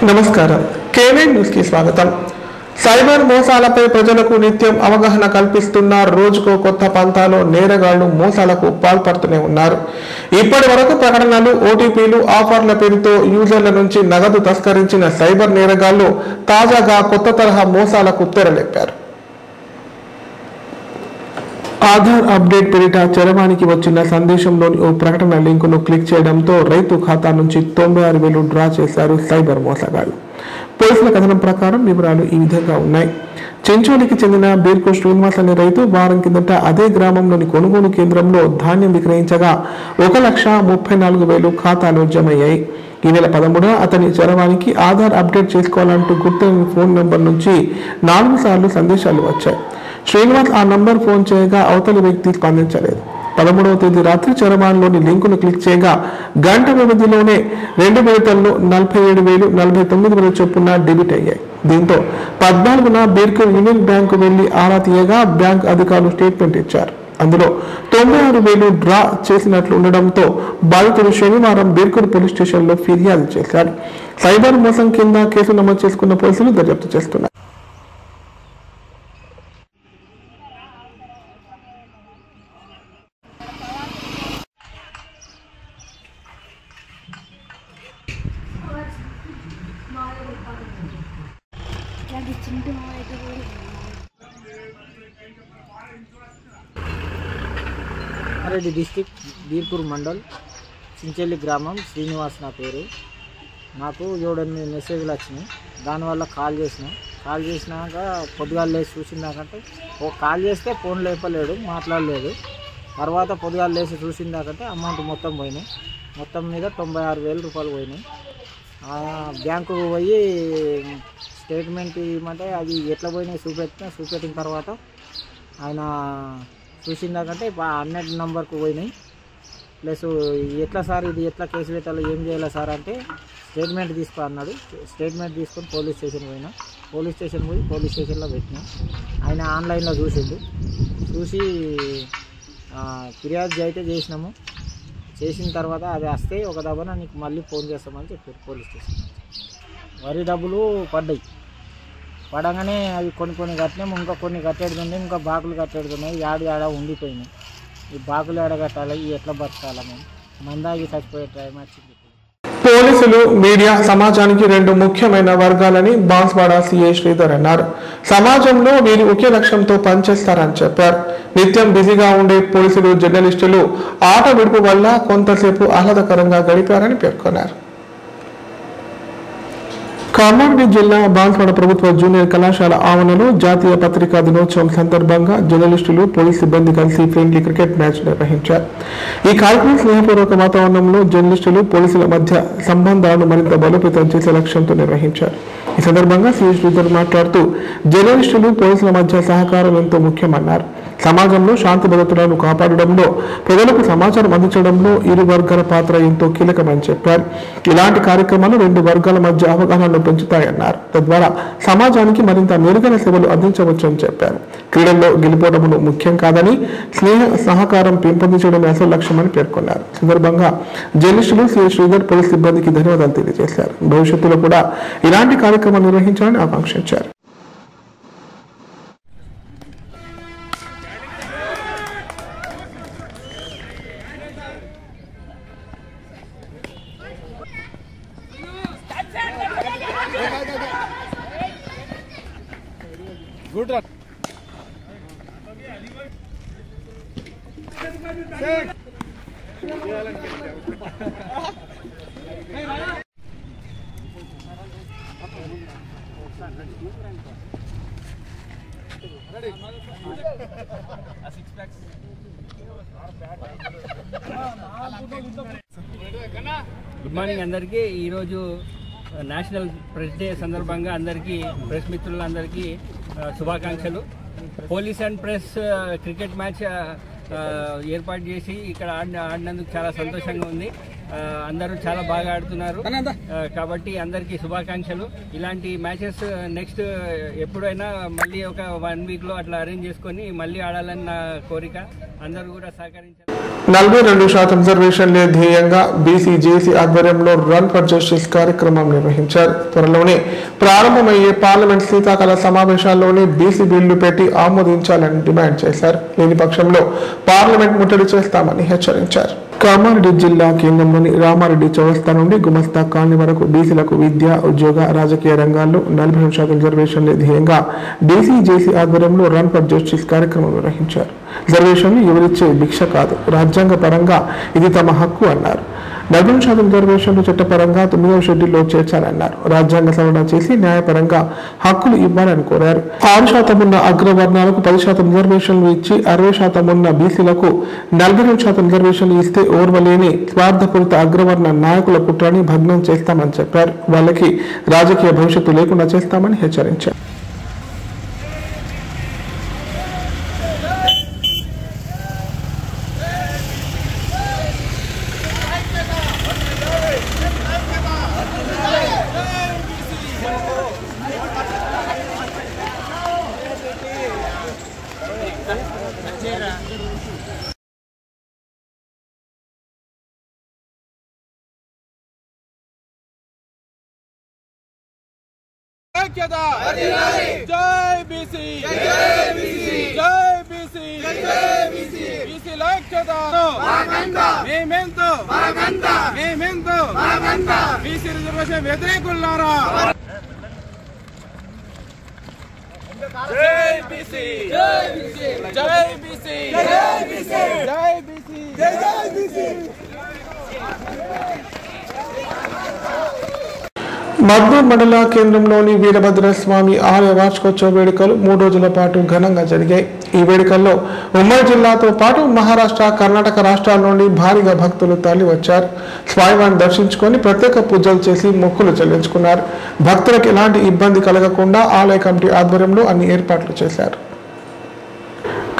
నమస్కారం. కేవైన్ న్యూస్ కి స్వాగతం. సైబర్ మోసాలపై ప్రజలకు నిత్యం అవగాహన కల్పిస్తున్న రోజుకో కొత్త పంతాలో నేరగాళ్లు మోసాలకు పాల్పడుతూనే ఉన్నారు. ఇప్పటి వరకు ప్రకటనలు, ఓటీపీలు, ఆఫర్ల పేరుతో యూజర్ల నుంచి నగదు తస్కరించిన సైబర్ నేరగాళ్లు తాజాగా కొత్త తరహా మోసాలకు తెరలేపారు. ఆధార్ అప్డేట్ పేరిట చరవాణికి వచ్చిన సందేశంలోని ఓ ప్రకటన లింకును క్లిక్ చేయడంతో రైతు ఖాతా నుంచి 96,000 డ్రా చేశారు సైబర్ మోసగాళ్లు. పోలీసుల కథనం ప్రకారం వివరాలు ఈ విధంగా ఉన్నాయి. చెంచోలికి చెందిన బీర్కు శ్రీనివాస్ అనే రైతు వారం కిందట అదే గ్రామంలోని కొనుగోలు కేంద్రంలో ధాన్యం విక్రయించగా 1,34,000 ఖాతాలో జమయ్యాయి. ఈ నెల 13న అతని చరవాణికి ఆధార్ అప్డేట్ చేసుకోవాలంటూ గుర్తులేని ఫోన్ నంబర్ నుంచి 4 సార్లు సందేశాలు వచ్చాయి. శ్రీనివాస్ ఆ నంబర్ ఫోన్ చేయగా అవతలి వ్యక్తి స్పందించలేదు. 13వ తేదీ రాత్రి చరవాణిలోని లింకును క్లిక్ చేయగా గంట వ్యవధిలోనే 2 విడతల్లో 47,000, 49,000 చొప్పున డెబిట్ అయ్యాయి. దీంతో 14న బీర్కూర్ యూనియన్ బ్యాంకు వెళ్లి ఆరా తీయగా బ్యాంక్ అధికారులు స్టేట్మెంట్ ఇచ్చారు. అందులో 96,000 డ్రా చేసినట్లు ఉండడంతో బాధితుడు శనివారం బీర్కూర్ పోలీస్ స్టేషన్లో ఫిర్యాదు చేశారు. సైబర్ మోసం కింద కేసు నమోదు చేసుకున్న పోలీసులు దర్యాప్తు చేస్తున్నారు. రెడ్డి డిస్టిక్ బీర్పూర్ మండల్ చించెల్లి గ్రామం శ్రీనివాస్ నా పేరు. నాకు 7-8 మెసేజ్లు వచ్చినాయి. దానివల్ల కాల్ చేసినాక పొద్దుగాలు లేచి చూసిందాకంటే కాల్ చేస్తే ఫోన్ లేపలేడు, మాట్లాడలేదు. తర్వాత పొద్దుగాలు లేచి చూసిందాకంటే అమౌంట్ మొత్తం పోయినాయి. మొత్తం మీద 96,000 రూపాయలు పోయినాయి. బ్యాంకుకు పోయి స్టేట్మెంట్ ఇవ్వమంటే అది ఎట్లా పోయినాయి చూపెట్టిన తర్వాత ఆయన చూసిందాకంటే అన్నెట్ నెంబర్కు పోయినాయి. ప్లస్ ఎట్లా సార్ ఇది ఎట్లా కేసు పెట్టాలో ఏం చేయాలి సార్ అంటే స్టేట్మెంట్ తీసుకో అన్నాడు. స్టేట్మెంట్ తీసుకొని పోలీస్ స్టేషన్ పోయినా. పోలీస్ స్టేషన్లో పెట్టినా. ఆయన ఆన్లైన్లో చూసి ఫిర్యాదు అయితే చేసినాము. చేసిన తర్వాత అది వస్తే ఒక దెబ్బన నీకు మళ్ళీ ఫోన్ చేస్తామని చెప్పారు పోలీస్ స్టేషన్. వరి డబ్బులు పడగానే అవి కొన్ని కట్టినాము. ఇంకా కొన్ని కట్టేది ఉంది, ఇంకా బాకులు కట్టేది ఉన్నాయి. ఏడ ఉండిపోయినాయి. ఈ బాకులు ఏడ కట్టాలి, ఎట్లా బతకాలి, మేము మందాగి చచ్చిపోయే టైం వచ్చింది. పోలీసులు, మీడియా సమాజానికి 2 ముఖ్యమైన వర్గాలని బాన్స్వాడ సిఐ శ్రీధర్ అన్నారు. సమాజంలో వీరి ఒకే లక్ష్యంతో పనిచేస్తారని చెప్పారు. నిత్యం బిజీగా ఉండే పోలీసులు, జర్నలిస్టులు ఆట విడుపు వల్ల కొంతసేపు ఆహ్లాదకరంగా గడిపారని పేర్కొన్నారు. కామారెడ్డి జిల్లా బాన్స్వాడ ప్రభుత్వ జూనియర్ కళాశాల ఆవరణలో జాతీయ పత్రికా దినోత్సవం సందర్భంగా జర్నలిస్టులు, పోలీస్ సిబ్బంది కలిసి ఫ్రెండ్లీ క్రికెట్ మ్యాచ్ నిర్వహించారు. ఈ కార్యక్రమం స్నేహపూర్వక వాతావరణంలో జర్నలిస్టులు, పోలీసుల మధ్య సంబంధాలను మరింత బలోపేతం చేసే లక్ష్యంతో నిర్వహించారు. ఈ సందర్భంగా సిఐ శ్రీధర్ మాట్లాడుతూ జర్నలిస్టులు, పోలీసుల మధ్య సహకారం ఎంతో ముఖ్యమన్నారు. సమాజంలో శాంతి భద్రతలను కాపాడడంలో, ప్రజలకు సమాచారం అందించడంలో ఇరు వర్గాల పాత్ర ఎంతో కీలకమని చెప్పారు. ఇలాంటి కార్యక్రమాలు 2 వర్గాల మధ్య అవగాహనను పెంచుతాయన్నారు. తద్వారా సమాజానికి మరింత మెరుగైన సేవలు అందించవచ్చని చెప్పారు. క్రీడల్లో గెలుపోవడములు ముఖ్యం కాదని, స్నేహ సహకారం పెంపొందించడమే అసలు లక్ష్యమని పేర్కొన్నారు. సందర్భంగా జర్నలిస్టులు, సిఐ శ్రీధర్ పోలీస్ సిబ్బందికి ధన్యవాదాలు తెలియజేశారు. భవిష్యత్తులో కూడా ఇలాంటి కార్యక్రమాలు నిర్వహించాలని ఆకాంక్షించారు. గుడ్ రన్ గుడ్ మార్నింగ్ అందరికీ. ఈరోజు నేషనల్ ప్రెస్ డే సందర్భంగా అందరికీ, ప్రెస్ మిత్రులందరికీ శుభాకాంక్షలు. Police and press cricket match ఏర్పాటు చేసి ఇక్కడ ఆడినందుకు చాలా సంతోషంగా ఉంది. అందరూ చాలా బాగా ఆడుతున్నారు. కాబట్టి అందరికీ శుభాకాంక్షలు. ఇలాంటి మ్యాచెస్ నెక్స్ట్ ఎప్పుడైనా మళ్ళీ ఒక 1 వీక్ లో అట్లా అరేంజ్ చేసుకొని మళ్ళీ ఆడాలని నా కోరిక. అందరూ కూడా సహకరించారు. 42% రిజర్వేషన్లే ధ్యేయంగా బీసీ జేసీ ఆధ్వర్యంలో రన్ ఫర్ జస్టిస్ కార్యక్రమం నిర్వహించారు. త్వరలోనే ప్రారంభమయ్యే పార్లమెంట్ శీతాకాల సమావేశాల్లోనే బీసీ బిల్లు పెట్టి ఆమోదించాలని డిమాండ్ చేశారు. లేని పక్షంలో పార్లమెంట్ ముట్టడి చేస్తామని హెచ్చరించారు. కామారెడ్డి జిల్లా కేంద్రంలోని రామారెడ్డి చౌరస్తా నుండి గుమస్తా కాలనీ వరకు బీసీలకు విద్య, ఉద్యోగ, రాజకీయ రంగాల్లో 42% రిజర్వేషన్లే ధ్యేయంగా బీసీ జేసీ ఆధ్వర్యంలో రన్ ఫర్ జస్టిస్ కార్యక్రమం నిర్వహించారు. రిజర్వేషన్లు ఎవరిచ్చే భిక్ష కాదు, రాజ్యాంగ పరంగా ఇది తమ హక్కు అన్నారు. 40% రిజర్వేషన్లు చట్టపరంగా 9వ షెడ్యూల్లో చేర్చాలన్నారు. రాజ్యాంగ సవరణ చేసి న్యాయపరంగా హక్కులు ఇవ్వాలని కోరారు. 6% ఉన్న అగ్రవర్ణాలకు 10% రిజర్వేషన్లు ఇచ్చి 60% ఉన్న బీసీలకు 42% రిజర్వేషన్లు ఇస్తే ఓర్వలేని స్వార్థపూరిత అగ్రవర్ణ నాయకుల కుట్రని భగ్నం చేస్తామని చెప్పారు. వాళ్ళకి రాజకీయ భవిష్యత్తు లేకుండా చేస్తామని హెచ్చరించారు. जय बीसी, जय बीसी, जय बीसी, जय बीसी, बीसी लक्ष्यता మేమెంతో బీసీ రిజర్వేషన్ వ్యతిరేకులారా. జై బీసీ, జై బీసీ, జై బీసీ, జై బీసీ, జై బీసీ, జై బీసీ. మద్దూరు మండల కేంద్రంలోని వీరభద్రస్వామి ఆలయ వార్షికోత్సవ వేడుకలు 3 రోజుల పాటు ఘనంగా జరిగాయి. ఈ వేడుకల్లో ఉమ్మడి జిల్లాతో పాటు మహారాష్ట్ర, కర్ణాటక రాష్ట్రాల నుండి భారీగా భక్తులు తరలివచ్చారు. స్వామివారిని దర్శించుకొని ప్రత్యేక పూజలు చేసి మొక్కులు చెల్లించుకున్నారు. భక్తులకు ఎలాంటి ఇబ్బంది కలగకుండా ఆలయ కమిటీ ఆధ్వర్యంలో అన్ని ఏర్పాట్లు చేశారు.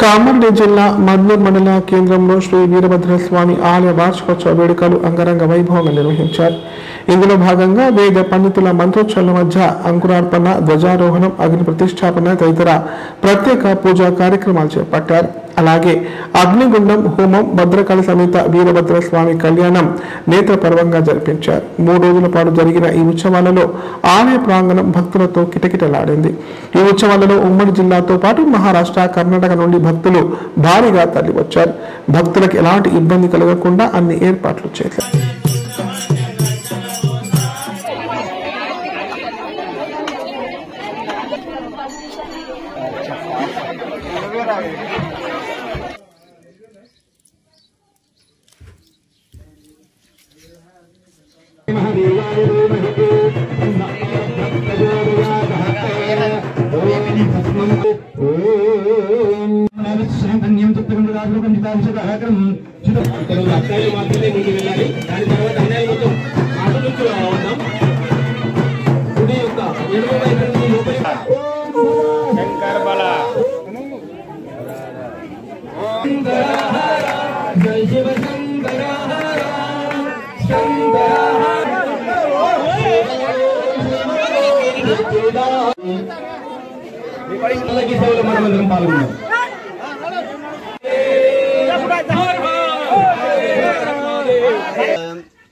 కామారెడ్డి జిల్లా మద్దూరు మండల కేంద్రంలో శ్రీ వీరభద్రస్వామి ఆలయ వార్షికోత్సవ వేడుకలు అంగరంగ వైభవంగా నిర్వహించారు. ఇందులో భాగంగా వేద పండితుల మంత్రోచ్చరణల మధ్య అంకురార్పణ, ధ్వజారోహణం, అగ్ని ప్రతిష్టాపన తదితర ప్రత్యేక పూజా కార్యక్రమాలు చేపట్టారు. అలాగే అగ్నిగుండం, హోమం, భద్రకాళి సమేత వీరభద్రస్వామి కళ్యాణం నేత్రపర్వంగా జరిపించారు. 3 రోజుల పాటు జరిగిన ఈ ఉత్సవాలలో ఆలయ ప్రాంగణం భక్తులతో కిటకిటలాడింది. ఈ ఉత్సవాలలో ఉమ్మడి జిల్లాతో పాటు మహారాష్ట్ర, కర్ణాటక నుండి భక్తులు భారీగా తరలివచ్చారు. భక్తులకు ఎలాంటి ఇబ్బంది కలగకుండా అన్ని ఏర్పాట్లు చేశారు.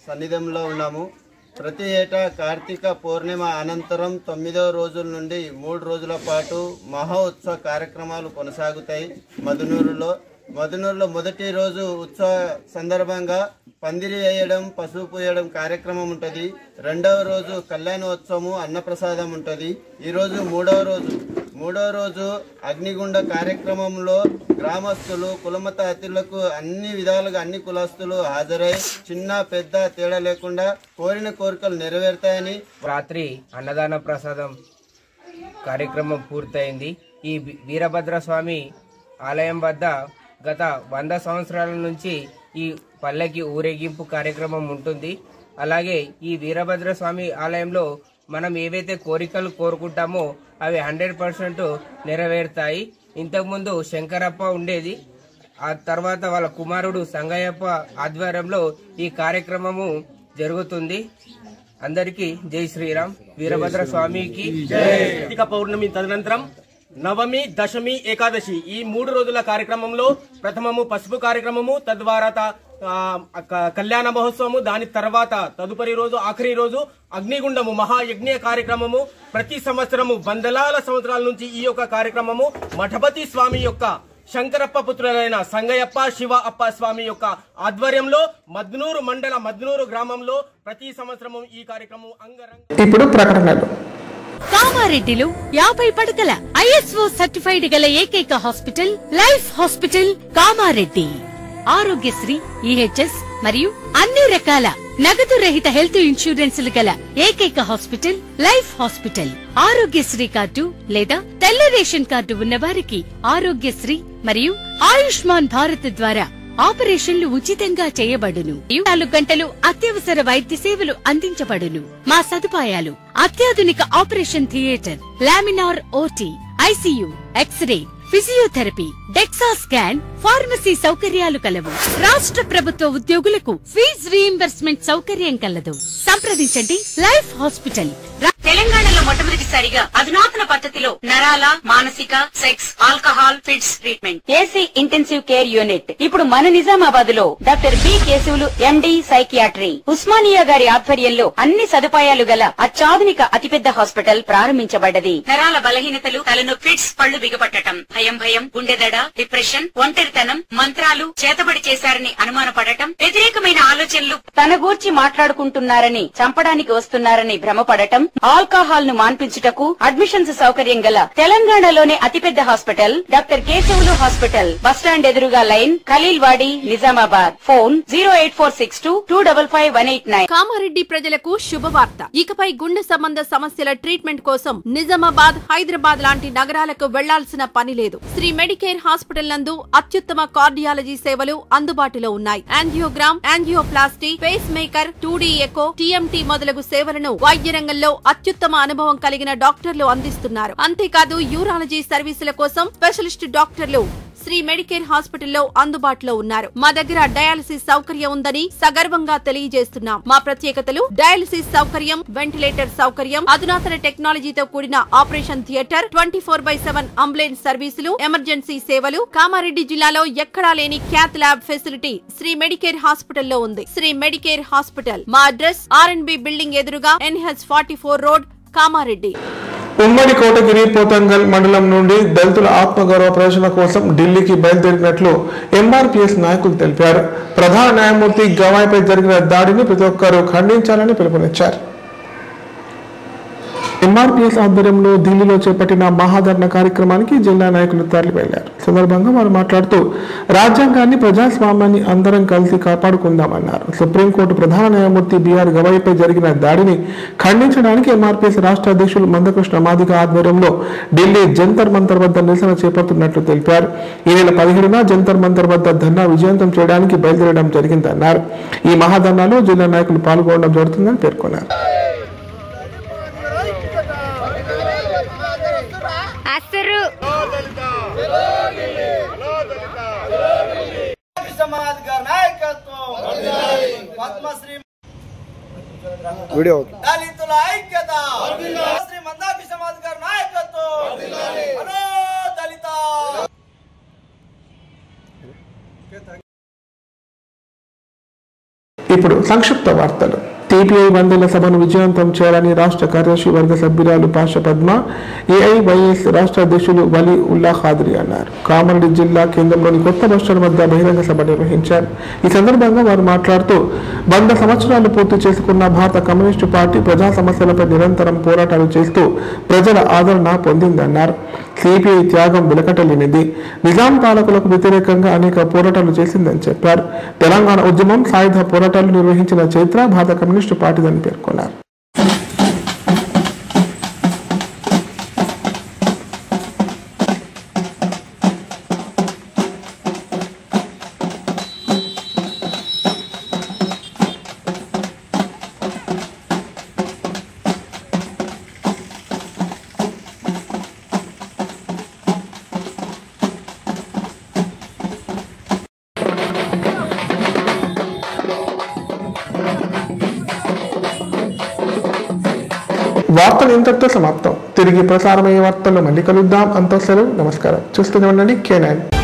సన్నిధంలో ఉన్నాము. ప్రతి ఏటా కార్తీక పౌర్ణిమ అనంతరం 9వ రోజుల నుండి 3 రోజుల పాటు మహా ఉత్సవ కార్యక్రమాలు కొనసాగుతాయి. మదనూరులో మొదటి రోజు ఉత్సవ సందర్భంగా పందిరి వేయడం, పసుపు పూయడం కార్యక్రమం ఉంటుంది. 2వ రోజు కళ్యాణోత్సవము, అన్నప్రసాదం ఉంటుంది. ఈరోజు 3వ రోజు అగ్నిగుండ కార్యక్రమంలో గ్రామస్తులు, కులమత అతిథులకు అన్ని విధాలుగా అన్ని కులస్తులు హాజరై చిన్న పెద్ద తేడా లేకుండా కోరిన కోరికలు నెరవేరుతాయని. రాత్రి అన్నదాన ప్రసాదం కార్యక్రమం పూర్తయింది. ఈ వీరభద్రస్వామి ఆలయం వద్ద గత 100 సంవత్సరాల నుంచి ఈ పల్లకి ఊరేగింపు కార్యక్రమం ఉంటుంది. అలాగే ఈ వీరభద్రస్వామి ఆలయంలో మనం ఏవైతే కోరికలు కోరుకుంటామో అవి 100% నెరవేరుతాయి. ఇంతకుముందు శంకరప్ప ఉండేది. ఆ తర్వాత వాళ్ళ కుమారుడు సంగయ్యప్ప ఆధ్వర్యంలో ఈ కార్యక్రమము జరుగుతుంది. అందరికీ జై శ్రీరామ్. వీరభద్ర స్వామికి కార్తీక పౌర్ణమి తదనంతరం నవమి, దశమి, ఏకాదశి ఈ 3 రోజుల కార్యక్రమంలో ప్రథమము పసుపు కార్యక్రమము, తద్వారా కళ్యాణ మహోత్సవము, దాని తర్వాత తదుపరి రోజు ఆఖరి రోజు అగ్నిగుండము మహాయజ్ఞ కార్యక్రమము. ప్రతి సంవత్సరము వందలాల సంవత్సరాల నుంచి ఈ యొక్క కార్యక్రమము మఠపతి స్వామి యొక్క శంకరప్ప పుత్రులైన సంగయ్యప్ప, శివ అప్ప స్వామి యొక్క ఆధ్వర్యంలో మద్నూరు మండల మద్నూరు గ్రామంలో ప్రతి సంవత్సరము ఈ కార్యక్రమం అంగరంగ. ఇప్పుడు ప్రకటనలు. కామారెడ్డిలో 50 పడకల ISO సర్టిఫైడ్ గల ఏకైక hospital life hospital Kamareddy. Aarogyasri, EHS మరియు అన్ని రకాల నగదు రహిత హెల్త్ ఇన్సూరెన్సులు గల ఏకైక hospital life hospital. Aarogyasri card లేదా తెల్ల రేషన్ కార్డు ఉన్న వారికి ఆరోగ్యశ్రీ మరియు ఆయుష్మాన్ భారత్ ద్వారా ఆపరేషన్లు ఉచితంగా చేయబడును. 24 గంటలు అత్యవసర వైద్య సేవలు అందించబడును. మా సదుపాయాలు: అత్యాధునిక operation theatre, laminar OT, ICU, x ray, physiotherapy, dexa scan, pharmacy సౌకర్యాలు కలవు. రాష్ట్ర ప్రభుత్వ ఉద్యోగులకు ఫీజు రీయింబర్స్మెంట్ సౌకర్యం కలదు. సంప్రదించండి లైఫ్ హాస్పిటల్. తెలంగాణలో మొట్టమొదటిసారిగా అధునాతన పద్ధతిలో నరాల, మానసిక, sex, alcohol, fits treatment, AC intensive care unit ఇప్పుడు మన నిజామాబాద్ లో doctor B Keshavulu MD psychiatry, Osmania గారి ఆధ్వర్యంలో అన్ని సదుపాయాలు గల అత్యాధునిక అతిపెద్ద హాస్పిటల్ ప్రారంభించబడ్డది. నరాల బలహీనతలు, తలనొప్పి, ఫిట్స్, పళ్లు బిగపట్టడం, భయం, గుండెదడ, డిప్రెషన్, ఒంటరితనం, మంత్రాలు చేతబడి చేశారని అనుమానపడటం, వ్యతిరేకమైన ఆలోచనలు, తన గూర్చి మాట్లాడుకుంటున్నారని, చంపడానికి వస్తున్నారని భ్రమపడటం, ఆల్కహాల్ ను మాన్పించుటకు అడ్మిషన్స్ సౌకర్యం గల తెలంగాణలోనే అతిపెద్ద hospital doctor Keshavulu hospital. Bus stand ఎదురుగా లైన్, ఖలీల్వాడి, నిజామాబాద్. ఫోన్ 08462255189. కామారెడ్డి ప్రజలకు శుభవార్త. ఇకపై గుండె సంబంధ సమస్యల ట్రీట్మెంట్ కోసం నిజామాబాద్, హైదరాబాద్ లాంటి నగరాలకు వెళ్లాల్సిన పని లేదు. శ్రీ మెడికేర్ హాస్పిటల్ నందు అత్యుత్తమ కార్డియాలజీ సేవలు అందుబాటులో ఉన్నాయి. Angiogram, angioplasty, pacemaker, 2D echo, TMT మొదలగు సేవలను వైద్య రంగంలో అత్యుత్తమ అనుభవం కలిగిన డాక్టర్లు అందిస్తున్నారు. అంతేకాదు యూరాలజీ సర్వీసుల కోసం స్పెషలిస్ట్ డాక్టర్లు శ్రీ మెడికేర్ హాస్పిటల్లో అందుబాటులో ఉన్నారు. మా దగ్గర డయాలసిస్ సౌకర్యం ఉందని సగర్వంగా తెలియజేస్తున్నాం. మా ప్రత్యేకతలు: డయాలసిస్ సౌకర్యం, వెంటిలేటర్ సౌకర్యం, అధునాతన టెక్నాలజీతో కూడిన ఆపరేషన్ థియేటర్, 24/7 అంబులెన్స్ సర్వీసులు, ఎమర్జెన్సీ సేవలు. కామారెడ్డి జిల్లాలో ఎక్కడా లేని cath lab facility Sri medicare హాస్పిటల్లో ఉంది. Sri medicare hospital. మా అడ్రస్ RNB బిల్డింగ్ ఎదురుగా NH44 రోడ్, కామారెడ్డి. ఉమ్మడి కోటగిరి పోతంగల్ మండలం నుండి దళితుల ఆత్మగౌరవ ప్రదర్శన కోసం ఢిల్లీకి బయలుదేరినట్లు MRPS నాయకులు తెలిపారు. ప్రధాన న్యాయమూర్తి గవాయిపై జరిగిన దాడిని ప్రతి ఒక్కరూ ఖండించాలని పిలుపునిచ్చారు. MRPS ఆధ్వర్యంలో ఢిల్లీలో చేపట్టిన మహాధర్ణ కార్యక్రమానికి జిల్లా నాయకులు తరలి వెళ్లారు. సందర్భంగా వారు మాట్లాడుతూ రాజ్యాంగాన్ని, ప్రజాస్వామ్యాన్ని అందరం కలిసి కాపాడుకుందామన్నారు. సుప్రీంకోర్టు ప్రధాన న్యాయమూర్తి BR గవాయిపై జరిగిన దాడిని ఖండించడానికి MRPS రాష్ట్ర అధ్యక్షులు మందకృష్ణ మాదిగ ఆధ్వర్యంలో ఢిల్లీ జంతర్ మంతర్ వద్ద నిరసన చేపడుతున్నట్లు తెలిపారు. ఈ నెల 17న జంతర్ మంతర్ వద్ద ధర్నా విజయవంతం చేయడానికి బయలుదేరడం జరిగిందన్నారు. ఈ మహాధర్నాలో జిల్లా నాయకులు పాల్గొనడం జరుగుతుందని పేర్కొన్నారు. వీడియో దళితుల ఐక్యత, శ్రీ మందాకి సమాజ్ గారి నాయకత్వం, హలో దళిత. ఇప్పుడు సంక్షిప్త వార్తలు. TPI 100ల సభను విజయవంతం చేయాలని రాష్ట్ర కార్యదర్శి వర్గ సభ్యురాలు పాష పద్మ, AIYS రాష్ట్ర అధ్యక్షులు వలీ ఉల్లా ఖాద్రి అన్నారు. కామారెడ్డి జిల్లా కేంద్రంలోని కొత్త బస్టాండ్ వద్ద బహిరంగ సభ నిర్వహించారు. ఈ సందర్భంగా వారు మాట్లాడుతూ 100 సంవత్సరాలు పూర్తి చేసుకున్న భారత కమ్యూనిస్టు పార్టీ ప్రజా సమస్యలపై నిరంతరం పోరాటాలు చేస్తూ ప్రజల ఆదరణ పొందిందన్నారు. CPI త్యాగం వెలకట్టలేనిది. నిజాం పాలకులకు వ్యతిరేకంగా అనేక పోరాటాలు చేసిందని చెప్పారు. తెలంగాణ ఉద్యమం, సాయుధ పోరాటాలు నిర్వహించిన చరిత్ర భారత కమ్యూనిస్టు పార్టీదని పేర్కొన్నారు. వార్తలు ఇంతటితో సమాప్తం. తిరిగి ప్రసారమయ్యే వార్తల్లో మళ్ళీ కలుద్దాం. అంతా సెలవు. నమస్కారం. చూస్తూనే ఉండండి K9.